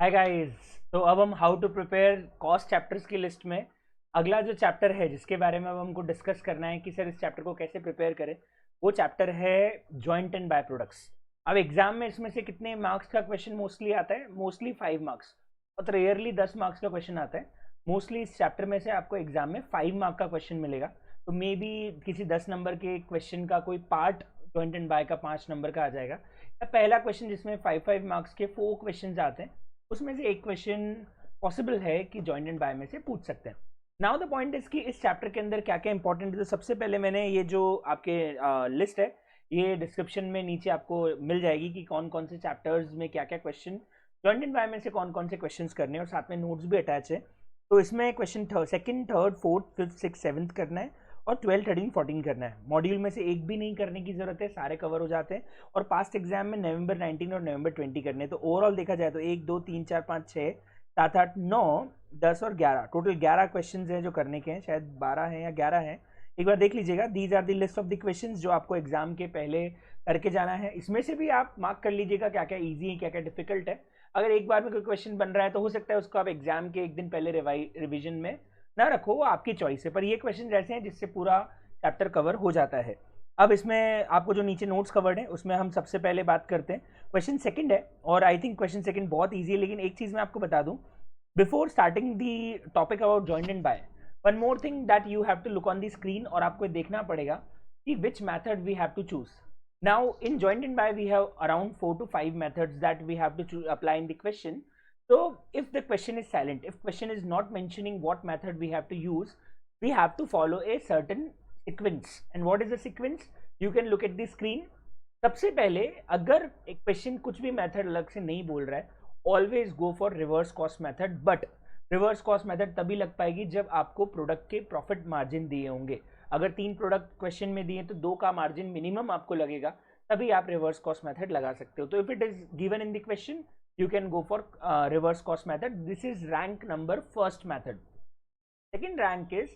Hi guys. तो अब हम how to prepare cost chapters की लिस्ट में अगला जो चैप्टर है जिसके बारे में अब हमको डिस्कस करना है कि सर इस चैप्टर को कैसे प्रिपेयर करें, वो चैप्टर है जॉइंट एंड बाय प्रोडक्ट्स। अब एग्जाम में इसमें से कितने मार्क्स का क्वेश्चन मोस्टली आता है? मोस्टली 5 मार्क्स, बहुत रेयरली 10 मार्क्स का क्वेश्चन आता है। मोस्टली इस चैप्टर में से आपको एग्जाम में 5 मार्क का क्वेश्चन मिलेगा। तो मे बी किसी 10 नंबर के क्वेश्चन का कोई पार्ट जॉइंट एंड बाय का 5 नंबर का आ जाएगा, या पहला क्वेश्चन जिसमें 5 मार्क्स के 4 क्वेश्चन आते हैं उसमें से एक क्वेश्चन पॉसिबल है कि जॉइंट एंड बाय में से पूछ सकते हैं। नाउ द पॉइंट इज कि इस चैप्टर के अंदर क्या क्या इंपॉर्टेंट है। तो सबसे पहले मैंने ये जो आपके लिस्ट है ये डिस्क्रिप्शन में नीचे आपको मिल जाएगी कि कौन कौन से चैप्टर्स में क्या क्या क्वेश्चन, जॉइंट एंड बाय में से कौन कौन से क्वेश्चंस करने हैं, और साथ में नोट्स भी अटैच है। तो इसमें question second, third, fourth, fifth, six, seventh करना है और 12, 13, 14 करना है। मॉड्यूल में से एक भी नहीं करने की जरूरत है, सारे कवर हो जाते हैं। और पास्ट एग्जाम में नवंबर 19 और नवंबर 20 करने हैं। तो ओवरऑल देखा जाए तो 1, 2, 3, 4, 5, 6, 7, 8, 9, 10 और 11, टोटल 11 क्वेश्चन हैं जो करने के हैं। शायद 12 हैं या 11 हैं, एक बार देख लीजिएगा। These are the list of the question जो आपको एग्जाम के पहले करके जाना है। इसमें से भी आप मार्क कर लीजिएगा क्या क्या ईजी है, क्या क्या डिफिकल्ट है। अगर एक बार में कोई क्वेश्चन बन रहा है तो हो सकता है उसको आप एग्जाम के एक दिन पहले रिविजन में ना रखो, वो आपकी चॉइस है। पर ये क्वेश्चन ऐसे हैं जिससे पूरा चैप्टर कवर हो जाता है। अब इसमें आपको जो नीचे नोट्स कवर्ड है उसमें हम सबसे पहले बात करते हैं क्वेश्चन सेकंड है। और आई थिंक क्वेश्चन सेकंड बहुत इजी है, लेकिन एक चीज मैं आपको बता दूं before starting the topic about joint and by, one more thing that you have to look on the screen, और आपको देखना पड़ेगा कि which method we have to choose. Now in joint and by we have around 4 to 5 methods that we have to apply in the question. So if the question is silent, if question is not mentioning what method we have to use, we have to follow a certain sequence. And what is the sequence? You can look at the screen. सबसे पहले अगर एक question कुछ भी method अलग से नहीं बोल रहा है, always go for reverse cost method. But reverse cost method तभी लग पाएगी जब आपको प्रोडक्ट के प्रॉफिट मार्जिन दिए होंगे। अगर 3 प्रोडक्ट क्वेश्चन में दिए तो 2 का मार्जिन मिनिमम आपको लगेगा, तभी आप रिवर्स कॉस्ट मेथड लगा सकते हो। तो if it is given in the question you can go for reverse cost method. This is rank number first method. Second rank is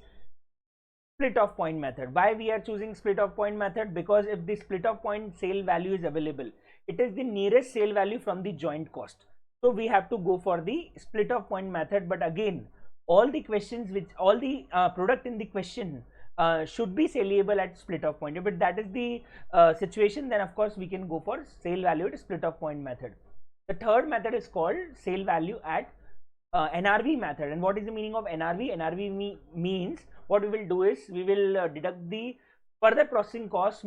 split of point method. Why we are choosing split of point method? Because if the split of point sale value is available, it is the nearest sale value from the joint cost. So we have to go for the split of point method. But again, all the questions which all the product in the question should be saleable at split of point. If that is the situation, then of course we can go for sale value at split of point method. The third method is called sale value at NRV method. And what is the meaning of NRV? NRV means what we will do is we will deduct the further processing cost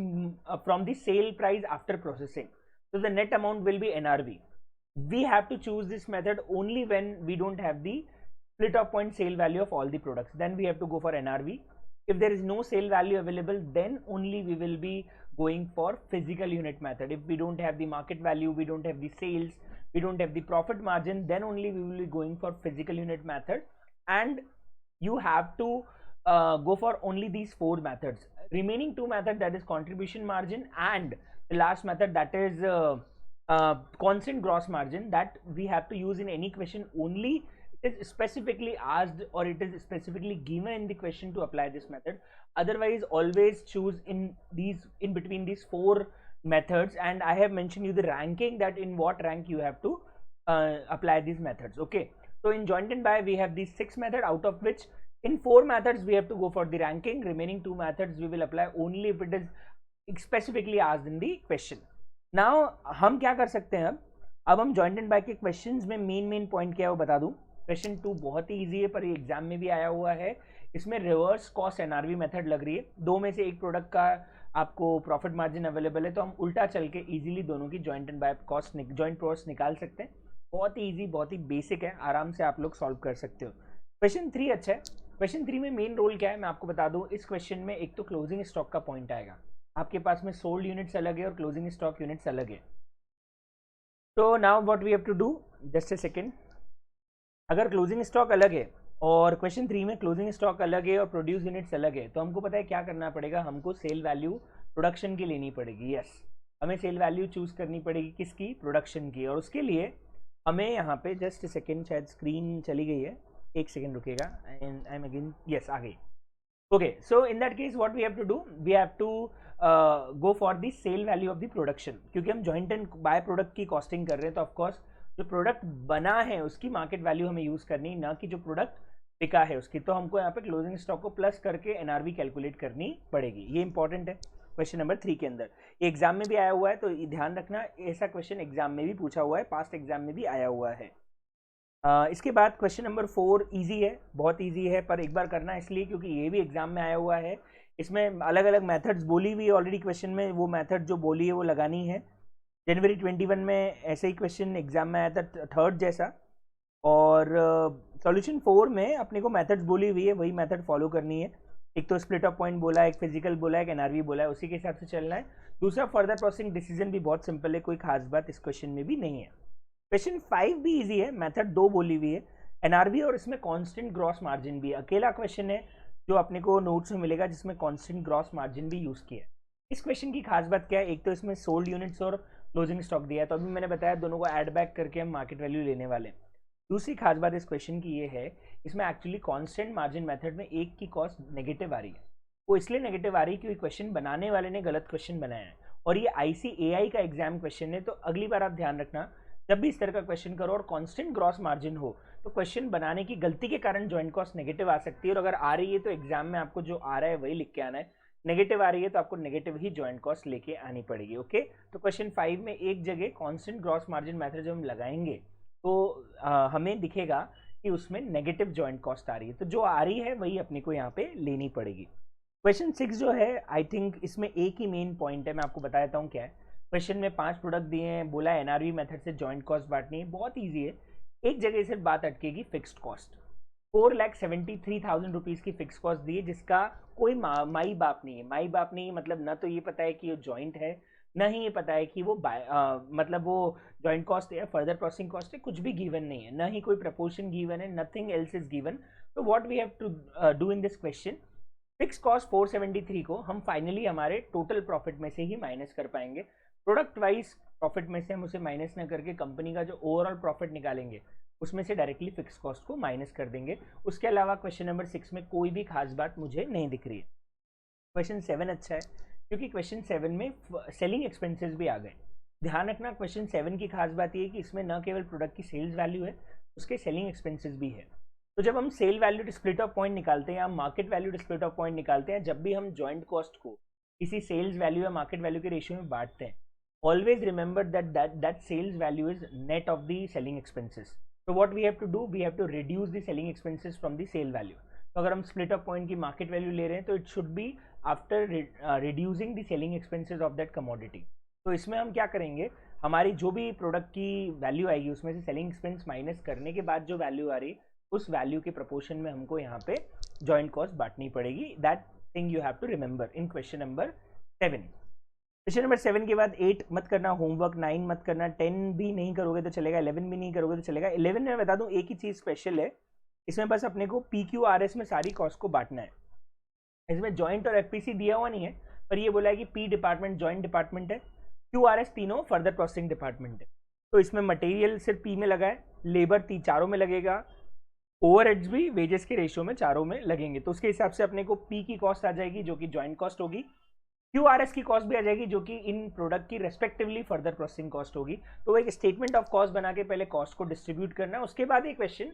from the sale price after processing. So the net amount will be NRV. We have to choose this method only when we don't have the split of point sale value of all the products. Then we have to go for NRV. If there is no sale value available, then only we will be going for physical unit method. If we don't have the market value, we don't have the sales, we don't have the profit margin, then only we will be going for physical unit method. And you have to go for only these 4 methods. Remaining 2 methods, that is contribution margin, and the last method, that is constant gross margin, that we have to use in any question only it is specifically asked or it is specifically given in the question to apply this method. Otherwise always choose in between these 4 methods, and I have mentioned you the ranking, that in what rank you have to apply these methods. Okay, so in joint and buy we have these 6 methods, out of which in 4 methods we have to go for the ranking. Remaining 2 methods we will apply only if it is specifically asked in the question. Now हम क्या कर सकते हैं? अब हम joint and bye के questions में main point क्या है वो बता दूं। क्वेश्चन 2 बहुत ही इजी है, पर ये एग्जाम में भी आया हुआ है। इसमें रिवर्स कॉस्ट एनआरवी मेथड लग रही है। 2 में से एक प्रोडक्ट का आपको प्रॉफिट मार्जिन अवेलेबल है, तो हम उल्टा चल के इजीली दोनों की joint and by cost joint cost निकाल सकते हैं। बहुत ही ईजी, बहुत ही बेसिक है, आराम से आप लोग सॉल्व कर सकते हो। क्वेश्चन 3 अच्छा है। क्वेश्चन 3 में मेन रोल क्या है मैं आपको बता दूं। इस क्वेश्चन में एक तो क्लोजिंग स्टॉक का पॉइंट आएगा। आपके पास में सोल्ड यूनिट्स अलग है और क्लोजिंग स्टॉक यूनिट्स अलग है। तो now what we have to do, just a second. अगर क्लोजिंग स्टॉक अलग है और क्वेश्चन 3 में क्लोजिंग स्टॉक अलग है और प्रोड्यूस यूनिट्स अलग है, तो हमको पता है क्या करना पड़ेगा। हमको सेल वैल्यू प्रोडक्शन की लेनी पड़ेगी। यस, हमें सेल वैल्यू चूज करनी पड़ेगी, किसकी? प्रोडक्शन की। और उसके लिए हमें यहाँ पे जस्ट सेकेंड, शायद स्क्रीन चली गई है, एक सेकेंड रुकेगा and I am again, yes आ गई। Okay, so in that case what we have to do, we have to go for the sale value of the production. क्योंकि हम जॉइंट एंड बाय प्रोडक्ट की costing कर रहे हैं, तो of course जो प्रोडक्ट बना है उसकी मार्केट वैल्यू हमें यूज करनी, ना कि जो प्रोडक्ट बिका है उसकी। तो हमको यहाँ पे क्लोजिंग स्टॉक को प्लस करके एनआरवी कैलकुलेट करनी पड़ेगी। ये इंपॉर्टेंट है क्वेश्चन नंबर 3 के अंदर। एग्जाम में भी आया हुआ है, तो ध्यान रखना, ऐसा क्वेश्चन एग्जाम में भी पूछा हुआ है, पास्ट एग्जाम में भी आया हुआ है। इसके बाद क्वेश्चन नंबर 4 इजी है, बहुत इजी है, पर एक बार करना इसलिए क्योंकि ये भी एग्जाम में आया हुआ है। इसमें अलग अलग मेथड्स बोली हुई ऑलरेडी क्वेश्चन में, वो मेथड जो बोली है वो लगानी है। जनवरी 21 में ऐसे ही क्वेश्चन एग्जाम में आया था, थर्ड जैसा। और सॉल्यूशन 4 में अपने को मेथड्स बोली हुई है, वही मेथड फॉलो करनी है। एक तो स्प्लिट ऑफ पॉइंट बोला है, एक फिजिकल बोला है, एक एनआरवी बोला है, उसी के हिसाब से चलना है। दूसरा फर्दर प्रोसेसिंग डिसीजन भी बहुत सिंपल है, कोई खास बात इस क्वेश्चन में भी नहीं है। क्वेश्चन 5 भी इजी है, मेथड 2 बोली हुई है, एनआरवी और इसमें कांस्टेंट ग्रॉस मार्जिन भी। अकेला क्वेश्चन है जो अपने को नोट्स में मिलेगा जिसमें कांस्टेंट ग्रॉस मार्जिन भी यूज किया है। इस क्वेश्चन की खास बात क्या है, एक तो इसमें सोल्ड यूनिट्स और क्लोजिंग स्टॉक दिया है, तो अभी मैंने बताया दोनों को ऐड बैक करके हम मार्केट वैल्यू लेने वाले हैं। दूसरी खास बात इस क्वेश्चन की ये है, इसमें एक्चुअली कांस्टेंट मार्जिन मेथड में एक की कॉस्ट नेगेटिव आ रही है। वो इसलिए नेगेटिव आ रही है क्योंकि क्वेश्चन बनाने वाले ने गलत क्वेश्चन बनाया है, और ये ICAI का एग्जाम क्वेश्चन है। तो अगली बार आप ध्यान रखना, जब भी इस तरह का क्वेश्चन करो और कांस्टेंट ग्रॉस मार्जिन हो, तो क्वेश्चन बनाने की गलती के कारण जॉइंट कॉस्ट नेगेटिव आ सकती है, और अगर आ रही है तो एग्जाम में आपको जो आ रहा है वही लिख के आना है। नेगेटिव आ रही है तो आपको नेगेटिव ही जॉइंट कॉस्ट लेके आनी पड़ेगी। ओके, तो क्वेश्चन 5 में एक जगह कांस्टेंट ग्रॉस मार्जिन मेथड जब हम लगाएंगे तो हमें दिखेगा कि उसमें नेगेटिव जॉइंट कॉस्ट आ रही है, तो जो आ रही है वही अपने को यहाँ पे लेनी पड़ेगी। क्वेश्चन 6 जो है, आई थिंक इसमें एक ही मेन पॉइंट है, मैं आपको बता देता हूँ क्या है। क्वेश्चन में 5 प्रोडक्ट दिए हैं, बोला है एनआरवी मेथड से जॉइंट कॉस्ट बांटनी है, बहुत ईजी है। एक जगह सिर्फ बात अटकेगी, फिक्स्ड कॉस्ट। 4,73,000 रुपीज़ की फिक्स कॉस्ट दी है, जिसका कोई माई बाप नहीं है। माई बाप नहीं मतलब ना तो ये पता है कि ये जॉइंट है, ना ही ये पता है कि वो मतलब वो जॉइंट कॉस्ट है, फर्दर प्रोसेसिंग कॉस्ट है, कुछ भी गिवन नहीं है, ना ही कोई प्रपोर्शन गिवन है, नथिंग एल्स इज गिवन। तो what we have to do in this question, fix cost 473 को हम फाइनली हमारे टोटल प्रॉफिट में से ही माइनस कर पाएंगे। प्रोडक्ट वाइज प्रॉफिट में से हम उसे माइनस न करके कंपनी का जो ओवरऑल प्रॉफिट निकालेंगे उसमें से डायरेक्टली फिक्स कॉस्ट को माइनस कर देंगे। उसके अलावा क्वेश्चन नंबर 6 में कोई भी खास बात मुझे नहीं दिख रही है। क्वेश्चन 7 अच्छा है क्योंकि क्वेश्चन 7 में सेलिंग एक्सपेंसेस भी आ गए। ध्यान रखना, क्वेश्चन 7 की खास बात ये है कि इसमें न केवल प्रोडक्ट की सेल्स वैल्यू है, उसके सेलिंग एक्सपेंसेस भी है। तो जब हम sale value split off point निकालते हैं या market value split off point निकालते हैं, जब भी हम जॉइंट कॉस्ट को किसी सेल्स वैल्यू या मार्केट वैल्यू के रेशियो में बांटते हैं, always remember that sales value is net of the selling expenses. तो what we have to do, we have to reduce the selling expenses from the sale value. तो अगर हम split off point की market value ले रहे हैं तो it should be after reducing the selling expenses of that commodity. तो इसमें हम क्या करेंगे, हमारी जो भी प्रोडक्ट की वैल्यू आएगी उसमें से सेलिंग एक्सपेंस माइनस करने के बाद जो वैल्यू आ रही उस वैल्यू के प्रोपोर्शन में हमको यहाँ पे जॉइंट कॉस्ट बांटनी पड़ेगी। That thing you have to remember in question number 7। Question number 7 के बाद 8 मत करना होमवर्क, 9 मत करना, 10 भी नहीं करोगे तो चलेगा, 11 भी नहीं करोगे तो चलेगा। 11 में बता दूं एक ही चीज़ स्पेशल है, इसमें बस अपने को PQRS में सारी कॉस्ट को बांटना है। इसमें जॉइंट और FPC दिया हुआ नहीं है, पर ये बोला है कि P डिपार्टमेंट जॉइंट डिपार्टमेंट है, QRS तीनों फर्दर प्रोसेसिंग डिपार्टमेंट है। तो इसमें मटेरियल सिर्फ P में लगा है, लेबर चारों में लगेगा, ओवरहेड्स भी वेजेस के रेशियो में चारों में लगेंगे। तो उसके हिसाब से अपने को P की कॉस्ट आ जाएगी जो कि जॉइंट कॉस्ट होगी, QRS की कॉस्ट भी आ जाएगी जो कि इन प्रोडक्ट की रेस्पेक्टिवली फर्दर प्रोसेसिंग कॉस्ट होगी। तो एक स्टेटमेंट ऑफ कॉस्ट बना के पहले कॉस्ट को डिस्ट्रीब्यूट करना है, उसके बाद ये क्वेश्चन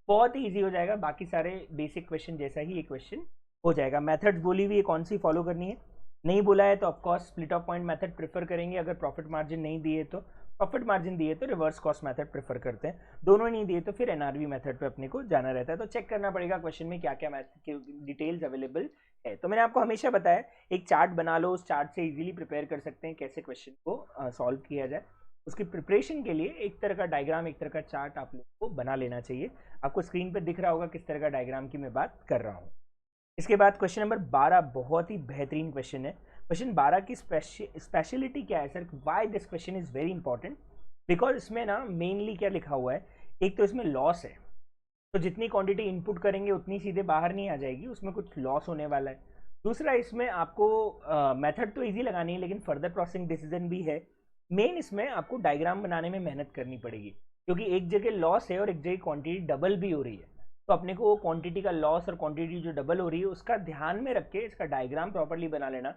बहुत ही ईजी हो जाएगा, बाकी सारे बेसिक क्वेश्चन जैसा ही ये क्वेश्चन हो जाएगा। मेथड्स बोली हुई है कौन सी फॉलो करनी है, नहीं बोला है तो of course split off point method prefer करेंगे। अगर प्रॉफिट मार्जिन नहीं दिए तो प्रॉफिट मार्जिन दिए तो रिवर्स कॉस्ट मेथड प्रेफर करते हैं, दोनों नहीं दिए तो फिर एनआरवी मेथड पे अपने को जाना रहता है। तो चेक करना पड़ेगा क्वेश्चन में क्या क्या डिटेल्स अवेलेबल है। तो मैंने आपको हमेशा बताया एक चार्ट बना लो, उस चार्ट से इजीली प्रिपेयर कर सकते हैं कैसे क्वेश्चन को सॉल्व किया जाए। उसकी प्रिपरेशन के लिए एक तरह का डायग्राम, एक तरह का चार्ट आप लोग को बना लेना चाहिए। आपको स्क्रीन पर दिख रहा होगा किस तरह का डायग्राम की मैं बात कर रहा हूँ। इसके बाद क्वेश्चन नंबर 12 बहुत ही बेहतरीन क्वेश्चन है। क्वेश्चन 12 की स्पेशलिटी क्या है sir, why this question is very important, because इसमें ना मेनली क्या लिखा हुआ है, एक तो इसमें लॉस है, तो जितनी क्वांटिटी इनपुट करेंगे उतनी सीधे बाहर नहीं आ जाएगी, उसमें कुछ लॉस होने वाला है। दूसरा इसमें आपको मेथड तो इजी लगानी है लेकिन फर्दर प्रोसेसिंग डिसीजन भी है। मेन इसमें आपको डायग्राम बनाने में मेहनत करनी पड़ेगी क्योंकि एक जगह लॉस है और एक जगह क्वांटिटी डबल भी हो रही है। तो अपने को वो क्वांटिटी का लॉस और क्वांटिटी जो डबल हो रही है उसका ध्यान में रख के इसका डायग्राम प्रॉपर्ली बना लेना।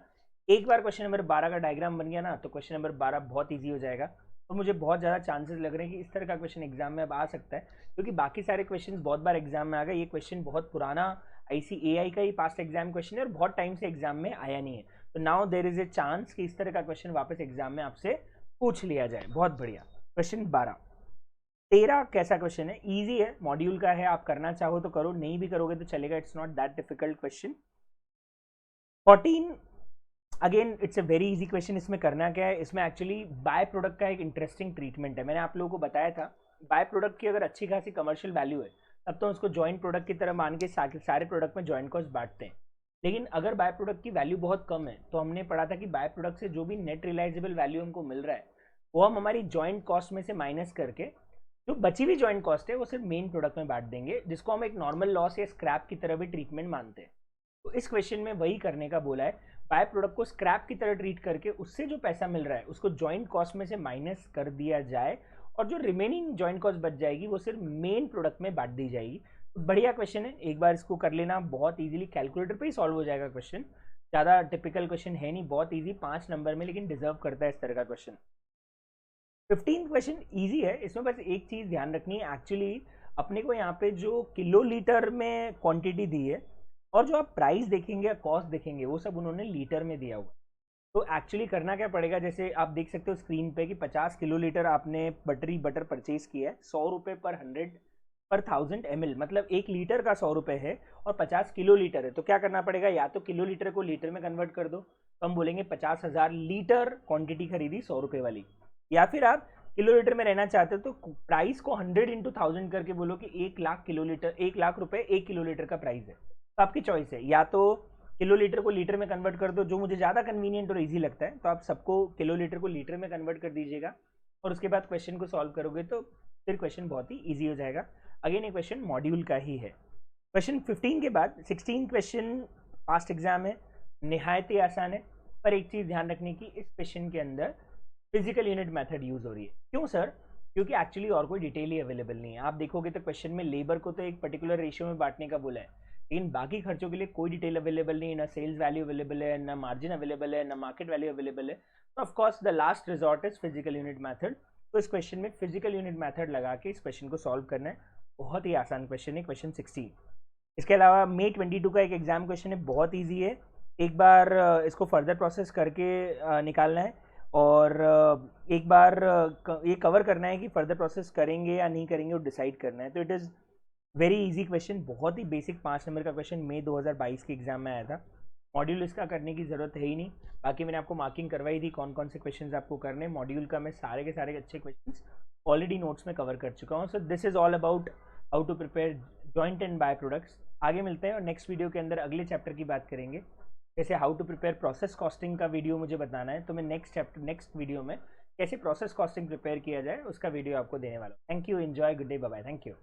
एक बार क्वेश्चन नंबर 12 का डायग्राम बन गया ना तो क्वेश्चन नंबर 12 बहुत ईजी हो जाएगा। और मुझे बहुत ज़्यादा चांसेस लग रहे हैं कि इस तरह का क्वेश्चन एग्जाम में अब आ सकता है, क्योंकि बाकी सारे क्वेश्चन बहुत बार एग्जाम में आ गए, ये क्वेश्चन बहुत पुराना ICAI का ही पास्ट एग्जाम क्वेश्चन है और बहुत टाइम से एग्जाम में आया नहीं है। तो now there is a chance कि इस तरह का क्वेश्चन वापस एग्जाम में आपसे पूछ लिया जाए। बहुत बढ़िया। क्वेश्चन 12, 13 कैसा क्वेश्चन है? इजी है, मॉड्यूल का है, आप करना चाहो तो करो, नहीं भी करोगे तो चलेगा, it's not that difficult question. 14 again it's a very easy question. इसमें करना क्या है, इसमें एक्चुअली बाय प्रोडक्ट का एक इंटरेस्टिंग ट्रीटमेंट है। मैंने आप लोगों को बताया था बाय प्रोडक्ट की अगर अच्छी खासी कमर्शियल वैल्यू है तब तो उसको जॉइंट प्रोडक्ट की तरह मान के सारे प्रोडक्ट में जॉइंट कॉस्ट बांटते हैं। लेकिन अगर बाय प्रोडक्ट की वैल्यू बहुत कम है तो हमने पढ़ा था कि बाय प्रोडक्ट से जो भी नेट रियलाइजेबल वैल्यू हमको मिल रहा है वो हम हमारी जॉइंट कॉस्ट में से माइनस करके जो बची हुई जॉइंट कॉस्ट है वो सिर्फ मेन प्रोडक्ट में बांट देंगे, जिसको हम एक नॉर्मल लॉस या स्क्रैप की तरह भी ट्रीटमेंट मानते हैं। तो इस क्वेश्चन में वही करने का बोला है, बाय प्रोडक्ट को स्क्रैप की तरह ट्रीट करके उससे जो पैसा मिल रहा है उसको जॉइंट कॉस्ट में से माइनस कर दिया जाए और जो रिमेनिंग जॉइंट कॉस्ट बच जाएगी वो सिर्फ मेन प्रोडक्ट में बांट दी जाएगी। तो बढ़िया क्वेश्चन है, एक बार इसको कर लेना, बहुत इजीली कैलकुलेटर पे ही सॉल्व हो जाएगा क्वेश्चन। ज़्यादा टिपिकल क्वेश्चन है नहीं, बहुत इजी, 5 नंबर में, लेकिन डिजर्व करता है इस तरह का क्वेश्चन। 15 क्वेश्चन इजी है, इसमें बस एक चीज़ ध्यान रखनी है, एक्चुअली अपने को यहाँ पे जो किलो लीटर में क्वांटिटी दी है और जो आप प्राइस देखेंगे या कॉस्ट देखेंगे वो सब उन्होंने लीटर में दिया हुआ है। तो एक्चुअली करना क्या पड़ेगा, जैसे आप देख सकते हो स्क्रीन पे कि 50 किलो लीटर आपने बटर परचेज किया है, 100 रुपये पर 100 पर 1000 ml, मतलब 1 लीटर का 100 रुपये है और 50 किलो लीटर है। तो क्या करना पड़ेगा, या तो किलो लीटर को लीटर में कन्वर्ट कर दो तो हम बोलेंगे 50,000 लीटर क्वांटिटी खरीदी 100 रुपये वाली, या फिर आप किलो लीटर में रहना चाहते हो तो प्राइस को 100 इंटू 1000 करके बोलो कि 1 लाख किलो लीटर, 1 लाख रुपए 1 किलो लीटर का प्राइस है। तो आपकी चॉइस है, या तो किलो लीटर को लीटर में कन्वर्ट कर दो, जो मुझे ज़्यादा कन्वीनियंट और इजी लगता है, तो आप सबको किलो लीटर को लीटर में कन्वर्ट कर दीजिएगा और उसके बाद क्वेश्चन को सॉल्व करोगे तो फिर क्वेश्चन बहुत ही ईजी हो जाएगा। अगेन ये क्वेश्चन मॉड्यूल का ही है। क्वेश्चन 15 के बाद 16 क्वेश्चन पास्ट एग्जाम है, निहायत ही आसान है, पर एक चीज़ ध्यान रखने की, इस क्वेश्चन के अंदर फिजिकल यूनिट मेथड यूज हो रही है। क्यों सर? क्योंकि एक्चुअली और कोई डिटेल ही अवेलेबल नहीं है। आप देखोगे तो क्वेश्चन में लेबर को तो एक पर्टिकुलर रेशियो में बांटने का बोला है, लेकिन बाकी खर्चों के लिए कोई डिटेल अवेलेबल नहीं है, ना सेल्स वैल्यू अवेलेबल है, ना मार्जिन अवेलेबल है, ना मार्केट वैल्यू अवेलेबल है। तो of course the last resort is physical unit method. तो इस क्वेश्चन में फिजिकल यूनिट मैथड लगा के इस क्वेश्चन को सॉल्व करना है। बहुत ही आसान क्वेश्चन है, क्वेश्चन 16। इसके अलावा May 22 का एक एग्जाम क्वेश्चन है, बहुत ईजी है, एक बार इसको फर्दर प्रोसेस करके निकालना है और एक बार ये कवर करना है कि फर्दर प्रोसेस करेंगे या नहीं करेंगे वो डिसाइड करना है। तो it is very easy question, बहुत ही बेसिक 5 नंबर का क्वेश्चन मई 2022 के एग्जाम में आया था। मॉड्यूल इसका करने की ज़रूरत है ही नहीं, बाकी मैंने आपको मार्किंग करवाई थी कौन कौन से क्वेश्चंस आपको करने। मॉड्यूल का मैं सारे के सारे अच्छे क्वेश्चंस ऑलरेडी नोट्स में कवर कर चुका हूँ। So this is all about how to prepare joint and by products. आगे मिलते हैं और नेक्स्ट वीडियो के अंदर अगले चैप्टर की बात करेंगे। जैसे how to prepare process costing का वीडियो मुझे बताना है, तो मैं नेक्स्ट वीडियो में कैसे प्रोसेस कॉस्टिंग प्रिपेयर किया जाए उसका वीडियो आपको देने वाला हूँ। Thank you, enjoy, good day, bye bye, thank you.